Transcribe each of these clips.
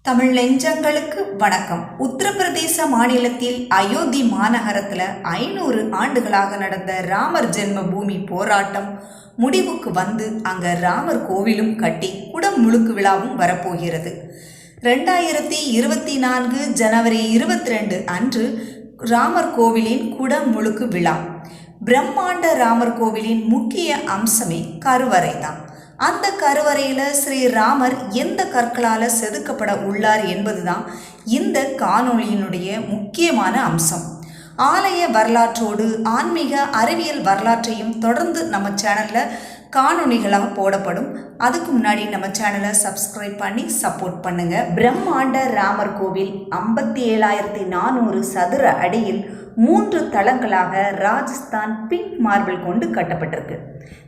தமிழ் நெஞ்சங்களுக்கு வணக்கம். உத்தரப்பிரதேச மாநிலத்தில் அயோத்தி மாநகரத்தில் 500 ஆண்டுகளாக நடந்த ராமர் ஜென்ம பூமி போராட்டம் முடிவுக்கு வந்து அங்கே ராமர் கோவிலும் கட்டி குடமுழுக்கு விழாவும் வரப்போகிறது. 2024 ஜனவரி 22 அன்று ராமர் கோவிலின் குடமுழுக்கு விழா. பிரம்மாண்ட ராமர் கோவிலின் முக்கிய அம்சமே கருவறை தான். அந்த கருவறையில் ஸ்ரீராமர் எந்த கற்களால் செதுக்கப்பட உள்ளார் என்பதுதான் இந்த காணொளியினுடைய முக்கியமான அம்சம். ஆலய வரலாற்றோடு ஆன்மீக அறிவியல் வரலாற்றையும் தொடர்ந்து நம்ம சேனலில் காணொளிகளாக போடப்படும். அதுக்கு முன்னாடி நம்ம சேனலை சப்ஸ்கிரைப் பண்ணி சப்போர்ட் பண்ணுங்க. பிரம்மாண்ட ராமர் கோவில் 57,400 சதுர அடியில் 3 தளங்களாக ராஜஸ்தான் பிங்க் மார்பிள் கொண்டு கட்டப்பட்டிருக்கு.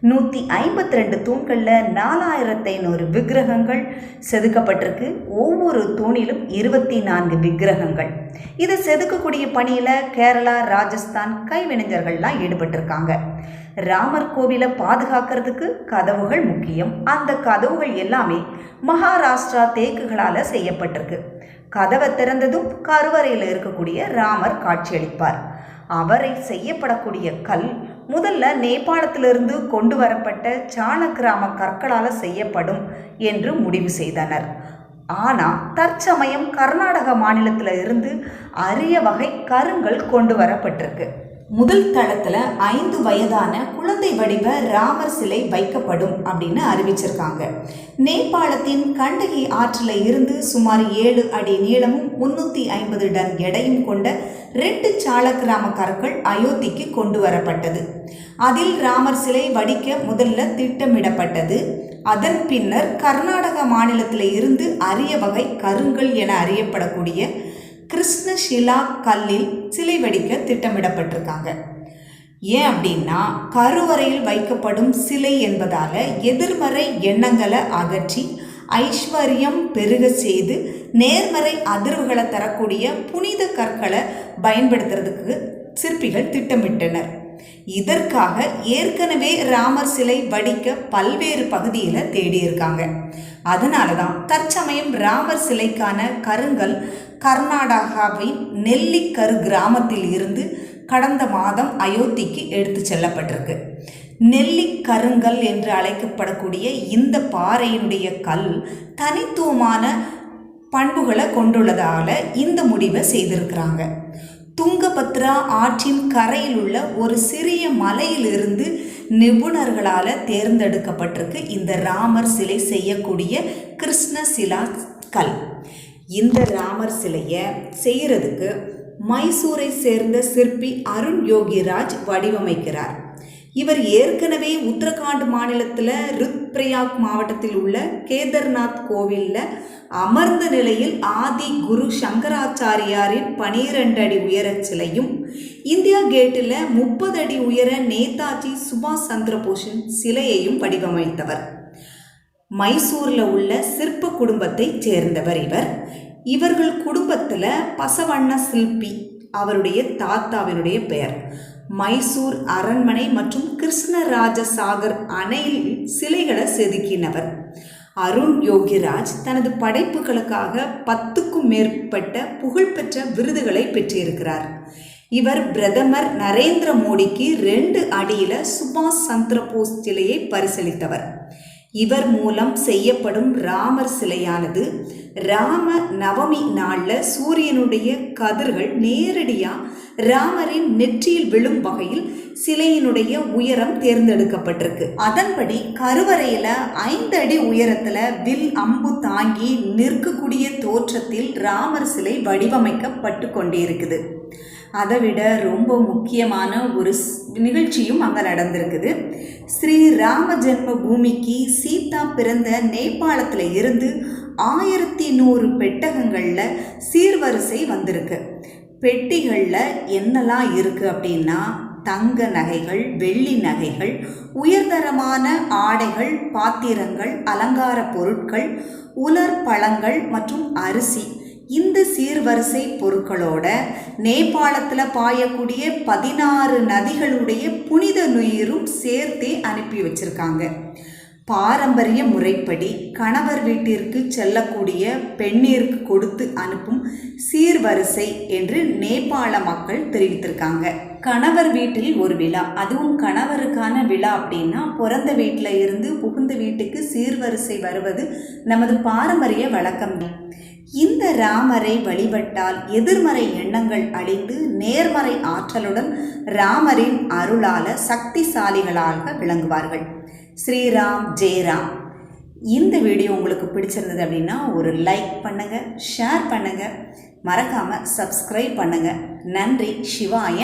152 தூண்களில் 4,500 விக்கிரகங்கள் செதுக்கப்பட்டிருக்கு. ஒவ்வொரு தூணிலும் 24 விக்கிரகங்கள். இதை செதுக்கக்கூடிய பணியில் கேரளா, ராஜஸ்தான் கைவினைஞர்கள்லாம் ஈடுபட்டிருக்காங்க. ராமர் கோவிலை பாதுகாக்கிறதுக்கு கதவுகள் முக்கியம். அந்த கதவுகள் எல்லாமே மகாராஷ்டிரா தேக்குகளால் செய்யப்பட்டிருக்கு. கதவை திறந்ததும் கருவறையில் இருக்கக்கூடிய ராமர் காட்சியளிப்பார். அவரை செய்யப்படக்கூடிய கல் முதல்ல நேபாளத்திலிருந்து கொண்டு வரப்பட்ட சாணக்கிராம கற்களால் செய்யப்படும் என்று முடிவு செய்தனர். ஆனால் தற்சமயம் கர்நாடக மாநிலத்தில் இருந்து அரிய வகை கருங்கல் கொண்டு வரப்பட்டிருக்கு. முதல் தளத்தில் 5 வயதான குழந்தை வடிவ ராமர் சிலை வைக்கப்படும் அப்படின்னு அறிவிச்சிருக்காங்க. நேபாளத்தின் கண்டகி ஆற்றில் இருந்து சுமார் 7 அடி நீளமும் 350 டன் எடையும் கொண்ட 2 சாளக்கிராம கற்கள் அயோத்திக்கு கொண்டு வரப்பட்டது. அதில் ராமர் சிலை வடிக்க முதல்ல திட்டமிடப்பட்டது. அதன் பின்னர் கர்நாடக மாநிலத்தில் இருந்து அரிய வகை கருங்கல் என அறியப்படக்கூடிய கிருஷ்ணஷிலா கல்லில் சிலை வடிக்க திட்டமிடப்பட்டிருக்காங்க. ஏன் அப்படின்னா கருவறையில் வைக்கப்படும் சிலை என்பதால் எதிர்மறை எண்ணங்களை அகற்றி ஐஸ்வர்யம் பெருக செய்து நேர்மறை அதிர்வுகளை தரக்கூடிய புனித கற்களை பயன்படுத்துறதுக்கு சிற்பிகள் திட்டமிட்டனர். இதற்காக ஏற்கனவே ராமர் சிலை வடிக்க பல்வேறு பகுதியில் தேடியிருக்காங்க. அதனால தான் தற்சமயம் ராமர் சிலைக்கான கருங்கல் கர்நாடகாவின் நெல்லிக்கரு கிராமத்தில் இருந்து கடந்த மாதம் அயோத்திக்கு எடுத்து செல்லப்பட்டிருக்கு. நெல்லிக்கருங்கல் என்று அழைக்கப்படக்கூடிய இந்த பாறையினுடைய கல் தனித்துவமான பண்புகளை கொண்டுள்ளதால் இந்த முடிவை செய்திருக்கிறாங்க. துங்கபத்ரா ஆற்றின் கரையில் உள்ள ஒரு சிறிய மலையிலிருந்து நிபுணர்களால் தேர்ந்தெடுக்கப்பட்டிருக்கு இந்த ராமர் சிலை செய்யக்கூடிய கிருஷ்ணசிலா கல். இந்த ராமர் சிலையை செய்கிறதுக்கு மைசூரை சேர்ந்த சிற்பி அருண் யோகிராஜ் வடிவமைக்கிறார். இவர் ஏற்கனவே உத்தரகாண்ட் மாநிலத்தில் ருத்பிரயாக் மாவட்டத்தில் உள்ள கேதார்நாத் கோவிலில் அமர்ந்த நிலையில் ஆதி குரு சங்கராச்சாரியாரின் 12 அடி உயர சிலையும், இந்தியா கேட்டில் 30 அடி உயர நேதாஜி சுபாஷ் சந்திரபோஸின் சிலையையும் வடிவமைத்தவர். மைசூரில் உள்ள சிற்ப குடும்பத்தை சேர்ந்தவர் இவர்கள் குடும்பத்தில் பசவண்ண சிற்பி அவருடைய தாத்தாவினுடைய பெயர். மைசூர் அரண்மனை மற்றும் கிருஷ்ணராஜ சாகர் அணையில் சிலைகளை செதுக்கினவர். அருண் யோகிராஜ் தனது படைப்புகளுக்காக 10க்கும் மேற்பட்ட புகழ்பெற்ற விருதுகளை பெற்றிருக்கிறார். இவர் பிரதமர் நரேந்திர மோடிக்கு 2 அடியில் சுபாஷ் சந்திரபோஸ் சிலையை பரிசளித்தவர். இவர் மூலம் செய்யப்படும் ராமர் சிலையானது ராம நவமி நாளில் சூரியனுடைய கதிர்கள் நேரடியாக ராமரின் நெற்றியில் விழும் வகையில் சிலையினுடைய உயரம் தேர்ந்தெடுக்கப்பட்டிருக்கு. அதன்படி கருவறையில் 5 அடி உயரத்தில் வில் அம்பு தாங்கி நிற்கக்கூடிய தோற்றத்தில் ராமர் சிலை வடிவமைக்கப்பட்டு கொண்டே இருக்குது. அதை விட ரொம்ப முக்கியமான ஒரு நிகழ்ச்சியும் அங்கே நடந்திருக்குது. ஸ்ரீ ராம ஜென்ம பூமிக்கு சீதா பிறந்த நேபாளத்தில் இருந்து 1100 பெட்டகங்களில் சீர்வரிசை வந்திருக்கு. பெட்டிகளில் என்னெல்லாம் இருக்குது அப்படின்னா தங்க நகைகள், வெள்ளி நகைகள், உயர்தரமான ஆடைகள், பாத்திரங்கள், அலங்கார பொருட்கள், உலர் பழங்கள் மற்றும் அரிசி. இந்த சீர்வரிசை பொருட்களோட நேபாளத்தில் பாயக்கூடிய 16 நதிகளுடைய புனித நீரும் சேர்த்தே அனுப்பி வச்சிருக்காங்க. பாரம்பரிய முறைப்படி கணவர் வீட்டிற்கு செல்லக்கூடிய பெண்ணிற்கு கொடுத்து அனுப்பும் சீர்வரிசை என்று நேபாள மக்கள் தெரிவித்திருக்காங்க. கணவர் வீட்டில் ஒரு விழா, அதுவும் கணவருக்கான விழா அப்படின்னா பிறந்த வீட்டில் இருந்து புகுந்த வீட்டுக்கு சீர்வரிசை வருவது நமது பாரம்பரிய வழக்கம். இந்த ராமரை வழிபட்டால் எதிர்மறை எண்ணங்கள் அழிந்து நேர்மறை ஆற்றலுடன் ராமரின் அருளால சக்திசாலிகளாக விளங்குவார்கள். ஸ்ரீராம் ஜெயராம். இந்த வீடியோ உங்களுக்கு பிடிச்சிருந்தது அப்படின்னா ஒரு லைக் பண்ணுங்கள், ஷேர் பண்ணுங்கள், மறக்காமல் சப்ஸ்கிரைப் பண்ணுங்கள். நன்றி. சிவாய